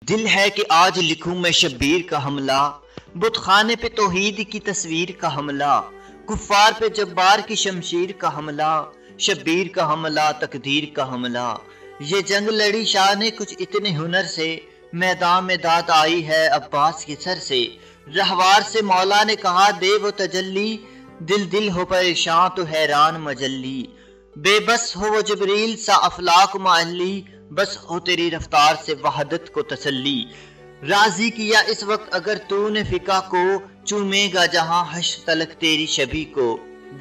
دل ہے کہ آج لکھوں میں شبیر کا حملہ، بت خانے پہ توحید کی تصویر کا حملہ، کفار پہ جبار کی شمشیر کا حملہ، شبیر کا حملہ تقدیر کا حملہ۔ یہ جنگ لڑی شاہ نے کچھ اتنے ہنر سے، میدان میں داد آئی ہے عباس کے سر سے۔ رہوار سے مولا نے کہا دے وہ تجلی، دل ہو پریشان تو حیران مجلی۔ بے بس ہو وہ جبریل سا افلاک معلی، بس ہو تیری رفتار سے وحدت کو تسلی۔ راضی کیا اس وقت اگر تو نے فقہ کو، چومے گا جہاں حشر تلک تیری شبی کو۔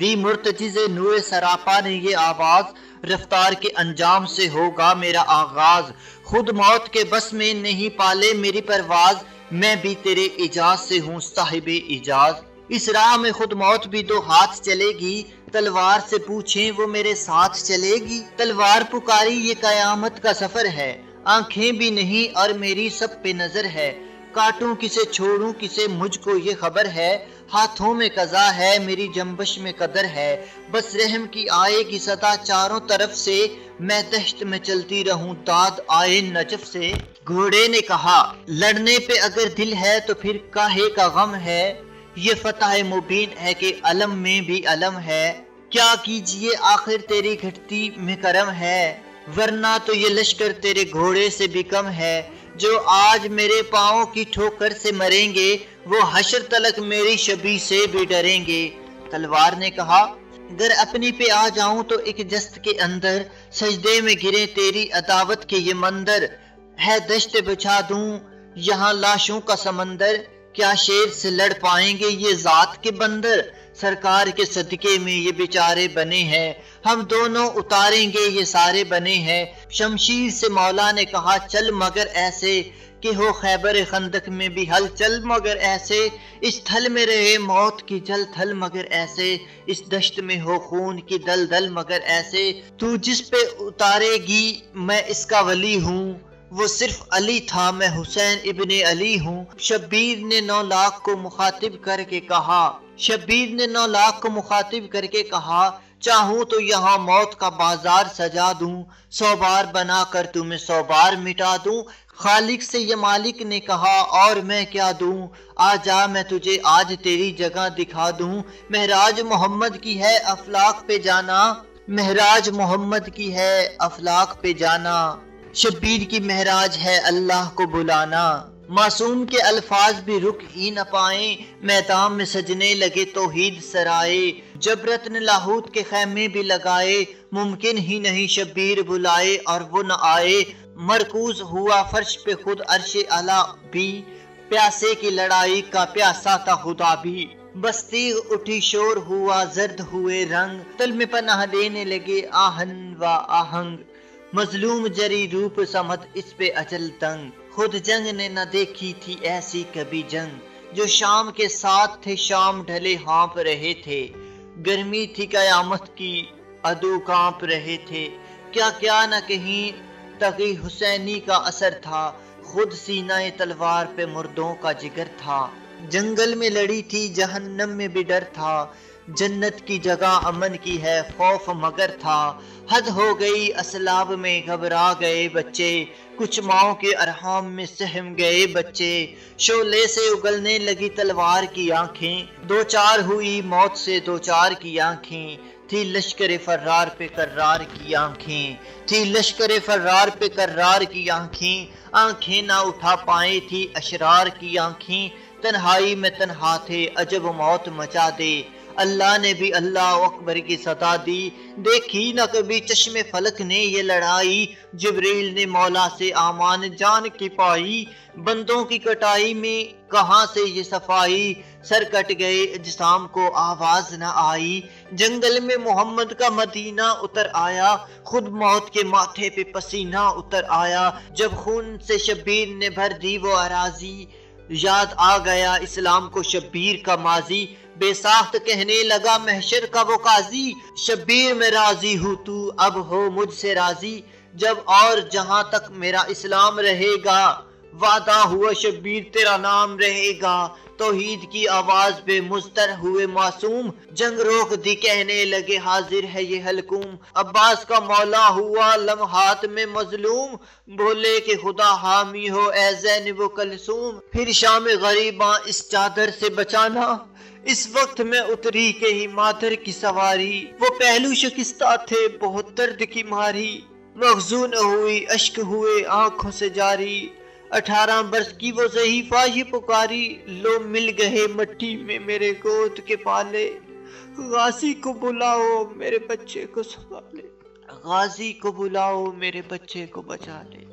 دی مرتجز نور سراپا نے یہ آواز، رفتار کے انجام سے ہوگا میرا آغاز۔ خود موت کے بس میں نہیں پالے میری پرواز، میں بھی تیرے اجاز سے ہوں صاحب اجاز۔ اس راہ میں خود موت بھی دو ہاتھ چلے گی، تلوار سے پوچھیں وہ میرے ساتھ چلے گی۔ تلوار پکاری یہ قیامت کا سفر ہے، آنکھیں بھی نہیں اور میری سب پہ نظر ہے۔ کاٹوں کسے چھوڑوں کسے مجھ کو یہ خبر ہے، ہاتھوں میں قضا ہے میری جنبش میں قدر ہے۔ بس رحم کی آئے گی صدا چاروں طرف سے، میں دہشت میں چلتی رہوں داد آئے نجف سے۔ گھوڑے نے کہا لڑنے پہ اگر دل ہے تو پھر کاہے کا غم ہے، یہ فتح مبین ہے کہ علم میں بھی علم ہے۔ کیا کیجئے آخر تیری گھٹتی میں کرم ہے، ورنہ تو یہ لشکر تیرے گھوڑے سے بھی کم ہے۔ جو آج میرے پاؤں کی ٹھوکر سے مریں گے، وہ حشر تلک میری شبی سے بھی ڈریں گے۔ تلوار نے کہا گر اپنی پہ آ جاؤں تو ایک جست کے اندر، سجدے میں گرے تیری عداوت کے یہ مندر۔ ہے دشت بچھا دوں یہاں لاشوں کا سمندر، کیا شیر سے لڑ پائیں گے یہ ذات کے بندر۔ سرکار کے صدقے میں یہ بیچارے بنے ہیں، ہم دونوں اتاریں گے یہ سارے بنے ہیں۔ شمشیر سے مولا نے کہا چل مگر ایسے، کہ ہو خیبر خندق میں بھی ہل چل مگر ایسے۔ اس تھل میں رہے موت کی جل تھل مگر ایسے، اس دشت میں ہو خون کی دل دل مگر ایسے۔ تو جس پہ اتارے گی میں اس کا ولی ہوں، وہ صرف علی تھا میں حسین ابن علی ہوں۔ شبیر نے 9 لاکھ کو مخاطب کر کے کہا، شبیر نے 9 لاکھ کو مخاطب کر کے کہا، چاہوں تو یہاں موت کا بازار سجا دوں، 100 بار بنا کر تمہیں 100 بار مٹا دوں۔ خالق سے یہ مالک نے کہا اور میں کیا دوں، آ جا میں تجھے آج تیری جگہ دکھا دوں۔ معراج محمد کی ہے افلاک پہ جانا، معراج محمد کی ہے افلاک پہ جانا، شبیر کی معراج ہے اللہ کو بلانا۔ معصوم کے الفاظ بھی رک ہی نہ پائیں، میدان میں سجنے لگے توحید سرائے۔ جب رتن لاہوت کے خیمے بھی لگائے، ممکن ہی نہیں شبیر بلائے اور وہ نہ آئے۔ مرکوز ہوا فرش پہ خود عرش اعلیٰ بھی، پیاسے کی لڑائی کا پیاسا تھا خدا بھی۔ بس تیغ اٹھی شور ہوا زرد ہوئے رنگ، تل میں پناہ لینے لگے آہن و آہنگ۔ مظلوم جری روپ سمت اس پہ اجل تنگ، خود جنگ نے نہ دیکھی تھی ایسی کبھی جنگ۔ جو شام کے ساتھ تھے شام ڈھلے ہانپ رہے تھے، گرمی تھی قیامت کی عدو کانپ رہے تھے۔ کیا کیا نہ کہیں تقی حسینی کا اثر تھا، خود سینہ تلوار پہ مردوں کا جگر تھا۔ جنگل میں لڑی تھی جہنم میں بھی ڈر تھا، جنت کی جگہ امن کی ہے خوف مگر تھا۔ حد ہو گئی اسلاب میں گھبرا گئے بچے، کچھ ماؤں کے ارحام میں سہم گئے بچے۔ شعلے سے اگلنے لگی تلوار کی آنکھیں، دو چار ہوئی موت سے دو چار کی آنکھیں۔ تھی لشکر فرار پہ کرار کی آنکھیں، تھی لشکر فرار پہ کرار کی آنکھیں۔ آنکھیں نہ اٹھا پائیں تھی اشرار کی آنکھیں، تنہائی میں تنہا تھے عجب موت مچا دے۔ اللہ نے بھی اللہ اکبر کی صدا دی، دیکھی نہ کبھی چشم فلک نے یہ لڑائی۔ جبریل نے مولا سے امان جان کی پائی، بندوں کی کٹائی میں کہاں سے یہ صفائی۔ سر کٹ گئے اجسام کو آواز نہ آئی، جنگل میں محمد کا مدینہ اتر آیا، خود موت کے ماتھے پہ پسینہ اتر آیا۔ جب خون سے شبیر نے بھر دی وہ اراضی، یاد آ گیا اسلام کو شبیر کا ماضی۔ بے ساخت کہنے لگا محشر کا وہ قاضی، شبیر میں راضی ہوں تو اب ہو مجھ سے راضی۔ جب اور جہاں تک میرا اسلام رہے گا، وعدہ ہوا شبیر تیرا نام رہے گا، توحید کی آواز پہ مضطر ہوئے معصوم، جنگ روک دی کہنے لگے حاضر ہے یہ حلقوم، عباس کا مولا ہوا لمحات میں مظلوم، بولے کہ خدا حامی ہو اے زینب و کلثوم، پھر شام غریباں اس چادر سے بچانا، اس وقت میں اتری کہ ہی مادر کی سواری، وہ پہلو شکستہ تھے بہت درد کی ماری، مخزون ہوئی اشک ہوئے آنکھوں سے جاری، 18 برس کی وہ ضعیفہ یہ پکاری، لو مل گئے مٹی میں میرے گود کے پالے، غازی کو بلاؤ میرے بچے کو سنبھالے، غازی کو بلاؤ میرے بچے کو بچا لے۔